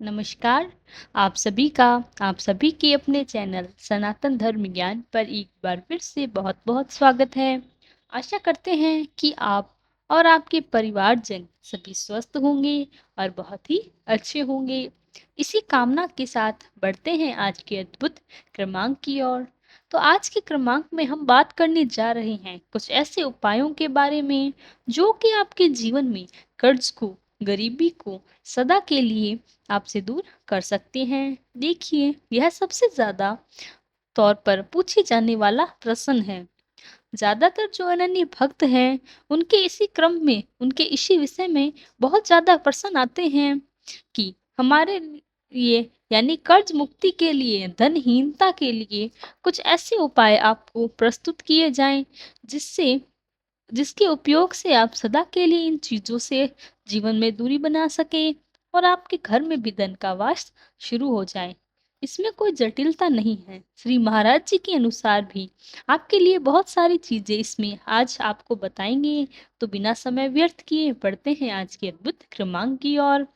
नमस्कार। आप सभी के अपने चैनल सनातन धर्म ज्ञान पर एक बार फिर से बहुत बहुत स्वागत है। आशा करते हैं कि आप और आपके परिवारजन सभी स्वस्थ होंगे और बहुत ही अच्छे होंगे। इसी कामना के साथ बढ़ते हैं आज के अद्भुत क्रमांक की ओर। तो आज के क्रमांक में हम बात करने जा रहे हैं कुछ ऐसे उपायों के बारे में जो कि आपके जीवन में कर्ज को, गरीबी को सदा के लिए आपसे दूर कर सकते हैं। देखिए, यह सबसे ज़्यादा तौर पर पूछे जाने वाला प्रश्न है। ज़्यादातर जो अनन्य भक्त हैं, उनके इसी विषय में बहुत ज़्यादा प्रश्न आते हैं कि हमारे लिए यानी कर्ज मुक्ति के लिए, धनहीनता के लिए कुछ ऐसे उपाय आपको प्रस्तुत किए जाएँ, जिससे जिसके उपयोग से आप सदा के लिए इन चीज़ों से जीवन में दूरी बना सकें और आपके घर में भी धन का वास शुरू हो जाए। इसमें कोई जटिलता नहीं है। श्री महाराज जी के अनुसार भी आपके लिए बहुत सारी चीज़ें इसमें आज आपको बताएँगे। तो बिना समय व्यर्थ किए बढ़ते हैं आज के अद्भुत क्रमांक की ओर।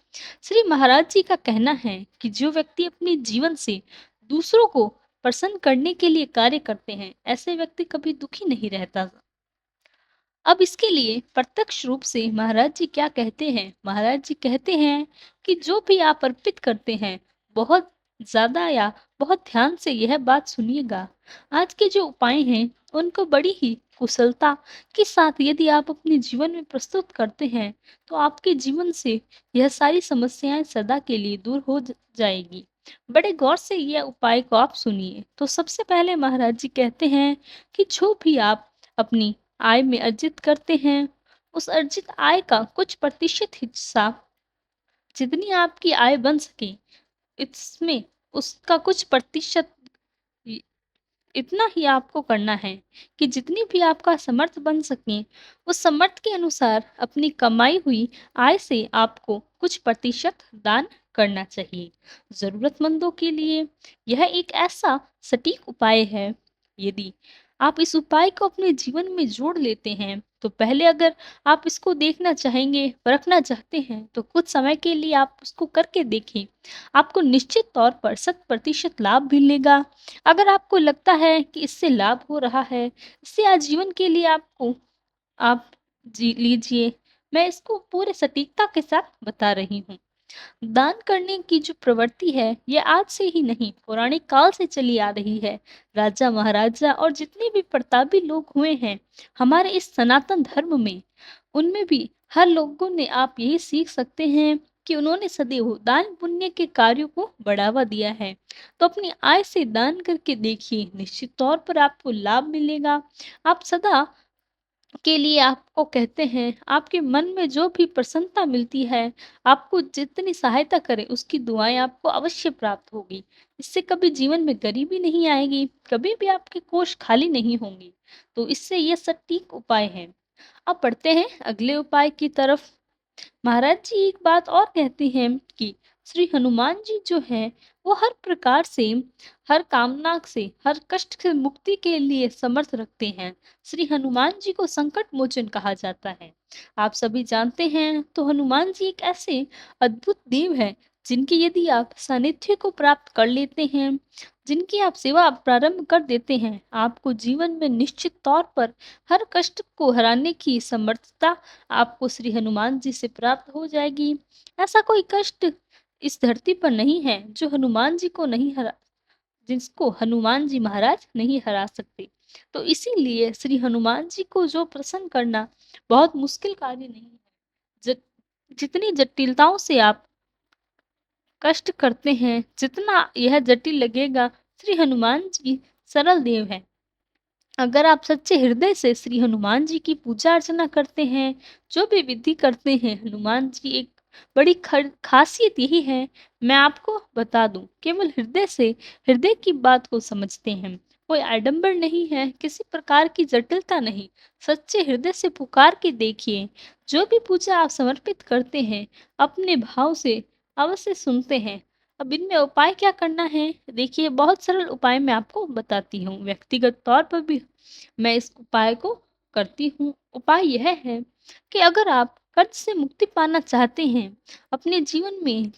श्री महाराज जी का कहना है कि जो व्यक्ति अपने जीवन से दूसरों को प्रसन्न करने के लिए कार्य करते हैं, ऐसे व्यक्ति कभी दुखी नहीं रहता। अब इसके लिए प्रत्यक्ष रूप से महाराज जी क्या कहते हैं? महाराज जी कहते हैं कि जो भी आप अर्पित करते हैं, बहुत ज़्यादा या बहुत ध्यान से यह बात सुनिएगा। आज के जो उपाय हैं, उनको बड़ी ही कुशलता के साथ यदि आप अपने जीवन में प्रस्तुत करते हैं, तो आपके जीवन से यह सारी समस्याएँ सदा के लिए दूर हो जाएगी। बड़े गौर से यह उपाय को आप सुनिए। तो सबसे पहले महाराज जी कहते हैं कि जो भी आप अपनी आय में अर्जित करते हैं, उस अर्जित आय का कुछ प्रतिशत हिस्सा जितनी आपकी आय बन सके, इसमें उसका कुछ प्रतिशत इ इतना ही आपको करना है कि जितनी भी आपका समर्थ बन सके, उस समर्थ के अनुसार अपनी कमाई हुई आय से आपको कुछ प्रतिशत दान करना चाहिए, ज़रूरतमंदों के लिए। यह एक ऐसा सटीक उपाय है, यदि आप इस उपाय को अपने जीवन में जोड़ लेते हैं, तो पहले अगर आप इसको देखना चाहेंगे, परखना चाहते हैं, तो कुछ समय के लिए आप उसको करके देखें। आपको निश्चित तौर पर 100% लाभ मिलेगा। अगर आपको लगता है कि इससे लाभ हो रहा है, इससे आजीवन के लिए आपको आप जी लीजिए। मैं इसको पूरे सटीकता के साथ बता रही हूँ। दान करने की जो प्रवृत्ति है, ये आज से ही नहीं, पौराणिक काल से चली आ रही है। राजा, महाराजा और जितने भी प्रतापी लोग हुए हैं, हमारे इस सनातन धर्म में, उनमें भी हर लोगों ने आप यही सीख सकते हैं कि उन्होंने सदैव दान पुण्य के कार्यों को बढ़ावा दिया है। तो अपनी आय से दान करके देखिए, निश्चित तौर पर आपको लाभ मिलेगा। आप सदा के लिए आपको कहते हैं, आपके मन में जो भी प्रसन्नता मिलती है, आपको जितनी सहायता करे, उसकी दुआएँ आपको अवश्य प्राप्त होगी। इससे कभी जीवन में गरीबी नहीं आएगी, कभी भी आपके कोष खाली नहीं होंगे। तो इससे ये सटीक उपाय है। अब बढ़ते हैं अगले उपाय की तरफ। महाराज जी एक बात और कहते हैं कि श्री हनुमान जी जो हैं, वो हर प्रकार से, हर कामना से, हर कष्ट से मुक्ति के लिए समर्थ रखते हैं। श्री हनुमान जी को संकट मोचन कहा जाता है। आप सभी जानते हैं, तो हनुमान जी एक ऐसे अद्भुत देव हैं, जिनकी यदि आप सानिध्य को प्राप्त कर लेते हैं, जिनकी आप सेवा प्रारंभ कर देते हैं, आपको जीवन में निश्चित तौर पर हर कष्ट को हराने की समर्थता आपको श्री हनुमान जी से प्राप्त हो जाएगी। ऐसा कोई कष्ट इस धरती पर नहीं है जो हनुमान जी को नहीं हरा जिसको हनुमान जी महाराज नहीं हरा सकते। तो इसीलिए श्री हनुमान जी को जो प्रसन्न करना बहुत मुश्किल कार्य नहीं है। ज जितनी जटिलताओं से आप कष्ट करते हैं, जितना यह जटिल लगेगा, श्री हनुमान जी सरल देव हैं। अगर आप सच्चे हृदय से श्री हनुमान जी की पूजा अर्चना करते हैं, जो भी विधि करते हैं, हनुमान जी एक बड़ी खासियत यही है, मैं आपको बता दूं, केवल हृदय से हृदय की बात को समझते हैं। कोई आडंबर नहीं है, किसी प्रकार की जटिलता नहीं। सच्चे हृदय से पुकार के देखिए, जो भी पूजा आप समर्पित करते हैं, अपने भाव से अवश्य सुनते हैं। अब इनमें उपाय क्या करना है? देखिए, बहुत सरल उपाय मैं आपको बताती हूँ। व्यक्तिगत तौर पर भी मैं इस उपाय को करती हूँ। उपाय यह है कि अगर आप कर्ज से मुक्ति पाना चाहते हैं, अपने जीवन में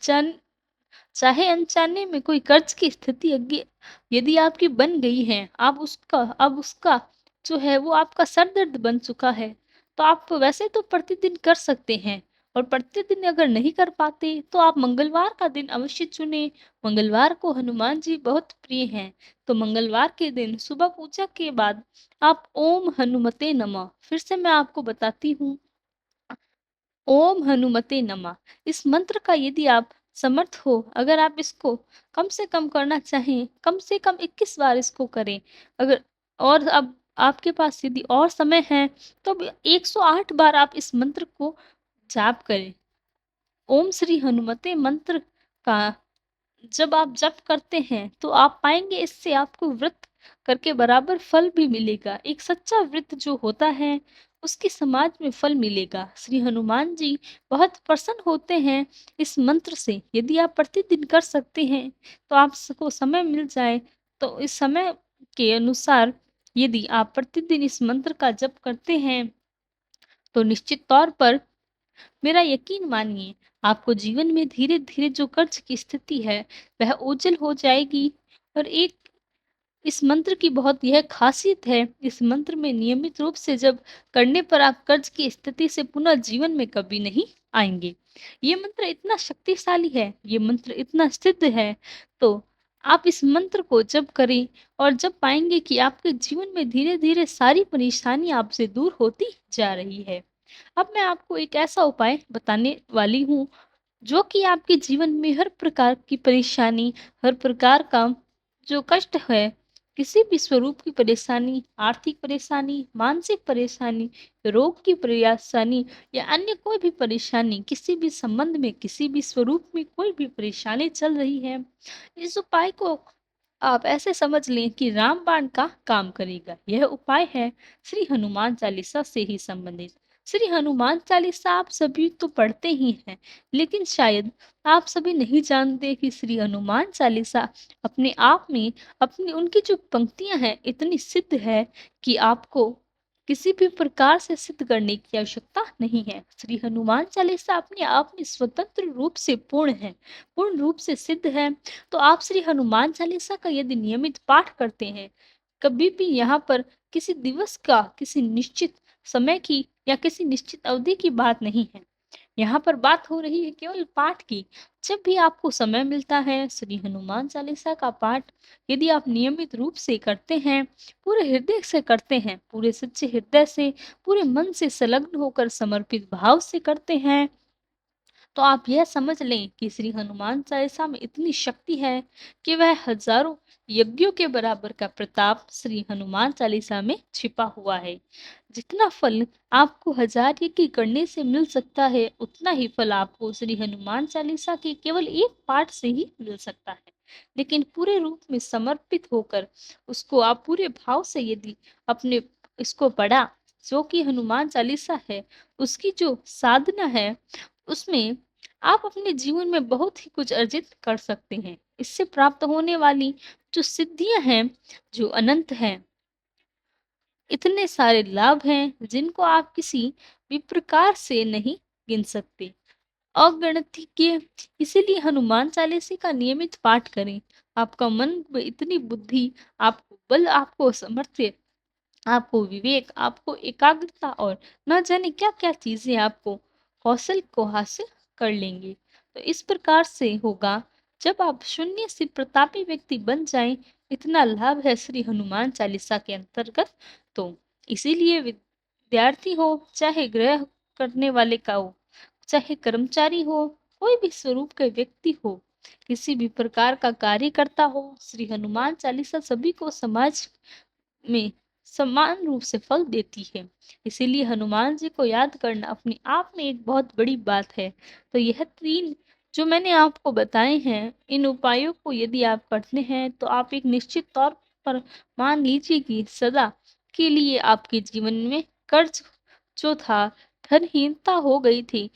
चाहे अनजाने में कोई कर्ज की स्थिति अगे यदि आपकी बन गई है, आप उसका अब उसका जो है वो आपका सर दर्द बन चुका है, तो आप वैसे तो प्रतिदिन कर सकते हैं और प्रतिदिन अगर नहीं कर पाते तो आप मंगलवार का दिन अवश्य चुनें। मंगलवार को हनुमान जी बहुत प्रिय हैं, तो मंगलवार के दिन सुबह पूजा के बाद आप ओम हनुमते नमः, फिर से मैं आपको बताती हूँ, ओम हनुमते नमः। इस मंत्र का यदि आप समर्थ हो, अगर आप इसको कम से कम करना चाहें, कम से कम 21 बार इसको करें। अगर और अब आपके पास यदि और समय है, तो अब 108 बार आप इस मंत्र को जाप करें। ओम श्री हनुमते मंत्र का जब आप जप करते हैं, तो आप पाएँगे इससे आपको व्रत करके बराबर फल भी मिलेगा। एक सच्चा व्रत जो होता है, उसकी समाज में फल मिलेगा। श्री हनुमान जी बहुत प्रसन्न होते हैं इस मंत्र से। यदि आप प्रतिदिन कर सकते हैं, तो आप को समय मिल जाए, तो इस समय के अनुसार यदि आप प्रतिदिन इस मंत्र का जप करते हैं, तो निश्चित तौर पर मेरा यकीन मानिए, आपको जीवन में धीरे-धीरे जो कर्ज की स्थिति है, वह ओझल हो जाएगी। और एक इस मंत्र की बहुत यह ख़ासियत है, इस मंत्र में नियमित रूप से जब करने पर आप कर्ज की स्थिति से पुनः जीवन में कभी नहीं आएँगे। ये मंत्र इतना शक्तिशाली है, ये मंत्र इतना सिद्ध है, तो आप इस मंत्र को जप करें और जब पाएँगे कि आपके जीवन में धीरे-धीरे सारी परेशानी आपसे दूर होती जा रही है। अब मैं आपको एक ऐसा उपाय बताने वाली हूँ, जो कि आपके जीवन में हर प्रकार की परेशानी, हर प्रकार का जो कष्ट है, किसी भी स्वरूप की परेशानी, आर्थिक परेशानी, मानसिक परेशानी, रोग की परेशानी या अन्य कोई भी परेशानी, किसी भी संबंध में, किसी भी स्वरूप में कोई भी परेशानी चल रही है, इस उपाय को आप ऐसे समझ लें कि रामबाण का काम करेगा। यह उपाय है श्री हनुमान चालीसा से ही संबंधित। श्री हनुमान चालीसा आप सभी तो पढ़ते ही हैं, लेकिन शायद आप सभी नहीं जानते कि श्री हनुमान चालीसा अपने आप में अपनी उनकी जो पंक्तियाँ हैं इतनी सिद्ध है कि आपको किसी भी प्रकार से सिद्ध करने की आवश्यकता नहीं है। श्री हनुमान चालीसा अपने आप में स्वतंत्र रूप से पूर्ण है, पूर्ण रूप से सिद्ध है। तो आप श्री हनुमान चालीसा का यदि नियमित पाठ करते हैं, कभी भी यहाँ पर किसी दिवस का, किसी निश्चित समय की या किसी निश्चित अवधि की बात नहीं है। यहाँ पर बात हो रही है केवल पाठ की। जब भी आपको समय मिलता है, श्री हनुमान चालीसा का पाठ यदि आप नियमित रूप से करते हैं, पूरे हृदय से करते हैं, पूरे सच्चे हृदय से, पूरे मन से संलग्न होकर समर्पित भाव से करते हैं, तो आप यह समझ लें कि श्री हनुमान चालीसा में इतनी शक्ति है कि वह हजारों यज्ञों के बराबर का प्रताप श्री हनुमान चालीसा में छिपा हुआ है। जितना फल आपको हजार यज्ञ करने से मिल सकता है, उतना ही फल आपको श्री हनुमान चालीसा के केवल एक पाठ से ही मिल सकता है। लेकिन पूरे रूप में समर्पित होकर उसको आप पूरे भाव से यदि अपने इसको पढ़ा, जो कि हनुमान चालीसा है, उसकी जो साधना है, उसमें आप अपने जीवन में बहुत ही कुछ अर्जित कर सकते हैं। इससे प्राप्त होने वाली जो सिद्धियाँ हैं, जो अनंत हैं, इतने सारे लाभ हैं जिनको आप किसी भी प्रकार से नहीं गिन सकते। अगणित इसीलिए हनुमान चालीसा का नियमित पाठ करें। आपका मन में इतनी बुद्धि, आपको बल, आपको सामर्थ्य, आपको विवेक, आपको एकाग्रता और न जाने क्या-क्या चीज़ें आपको कौशल को हासिल कर लेंगे। तो इस प्रकार से होगा जब आप शून्य से प्रतापी व्यक्ति बन जाएँ, इतना लाभ है श्री हनुमान चालीसा के अंतर्गत। तो इसीलिए विद्यार्थी हो, चाहे गृह करने वाले का हो, चाहे कर्मचारी हो, कोई भी स्वरूप के व्यक्ति हो, किसी भी प्रकार का कार्य करता हो, श्री हनुमान चालीसा सभी को समाज में समान रूप से फल देती है। इसीलिए हनुमान जी को याद करना अपने आप में एक बहुत बड़ी बात है। तो यह 3 जो मैंने आपको बताए हैं, इन उपायों को यदि आप करते हैं, तो आप एक निश्चित तौर पर मान लीजिए कि सदा के लिए आपके जीवन में कर्ज जो था, धनहीनता हो गई थी,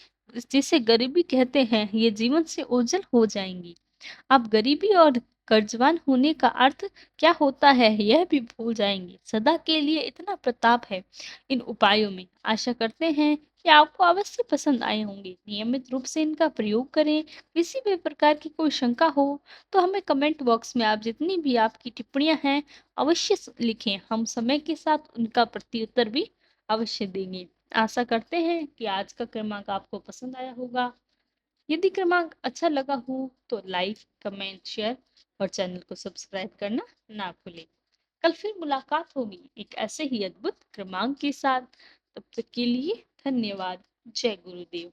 जिसे गरीबी कहते हैं, ये जीवन से ओझल हो जाएँगी। आप गरीबी और कर्जवान होने का अर्थ क्या होता है यह भी भूल जाएँगे। सदा के लिए इतना प्रताप है इन उपायों में। आशा करते हैं कि आपको अवश्य पसंद आए होंगे। नियमित रूप से इनका प्रयोग करें। किसी भी प्रकार की कोई शंका हो तो हमें कमेंट बॉक्स में आप जितनी भी आपकी टिप्पणियाँ हैं अवश्य लिखें। हम समय के साथ उनका प्रत्युत्तर भी अवश्य देंगे। आशा करते हैं कि आज का क्रमांक आपको पसंद आया होगा। यदि क्रमांक अच्छा लगा हो तो लाइक, कमेंट, शेयर और चैनल को सब्सक्राइब करना ना भूलें। कल फिर मुलाकात होगी एक ऐसे ही अद्भुत क्रमांक के साथ। तब तक के लिए धन्यवाद। जय गुरुदेव।